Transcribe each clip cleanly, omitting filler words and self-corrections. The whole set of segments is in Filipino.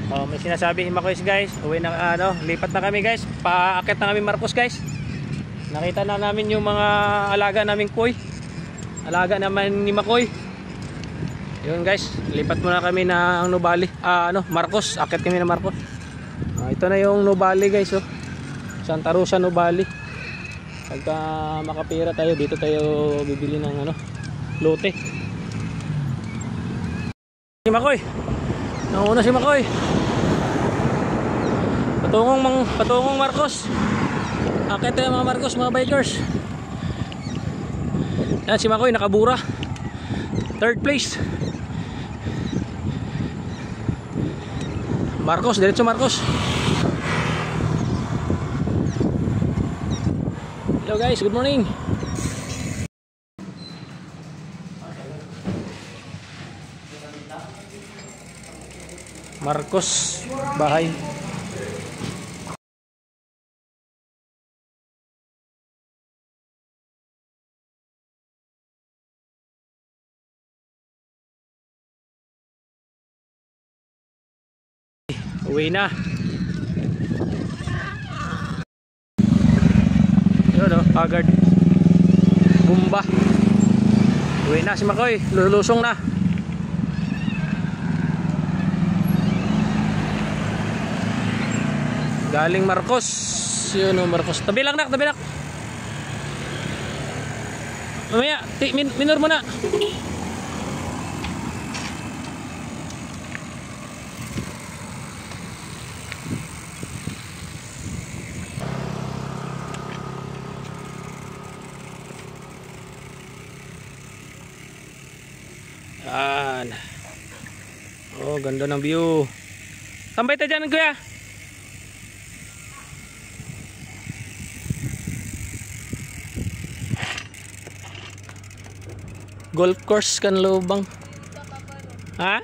Oh, may sinasabi Makoy guys. Uwi na lipat na kami guys. Paakit na kami Marcos guys. Nakita na namin yung mga alaga naming koi. Alaga naman ni Makoy. Yun guys, lipat muna kami na ang Nubali. Marcos, akit kami na Marcos. Ito na yung Nubali guys, oh. Santa Rosa Nubali. Pagka makapira tayo, dito tayo bibili ng lote. Si Makoy. Nauna si Makoy. Patungong Marcos. Akit tayo mga Marcos, mga bikers. Yan si Makoy nakabura. Third place. Marcos, diretso Marcos. Hello guys, good morning. Marcos, bahay. Uwi na. Yun o, agad Bumba. Uwi na si Makoy, lulusong na. Galing Marcos. Yun o, Marcos. Tabi lang nak, tabi lang. Mamaya, minor mo na. Yan. Oh, ganda ng view. Tambay tayo dyan, kuya. Golf course kan lubang. Ha?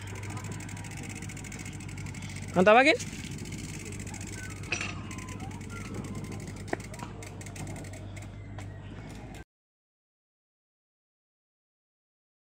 Ang tawagin?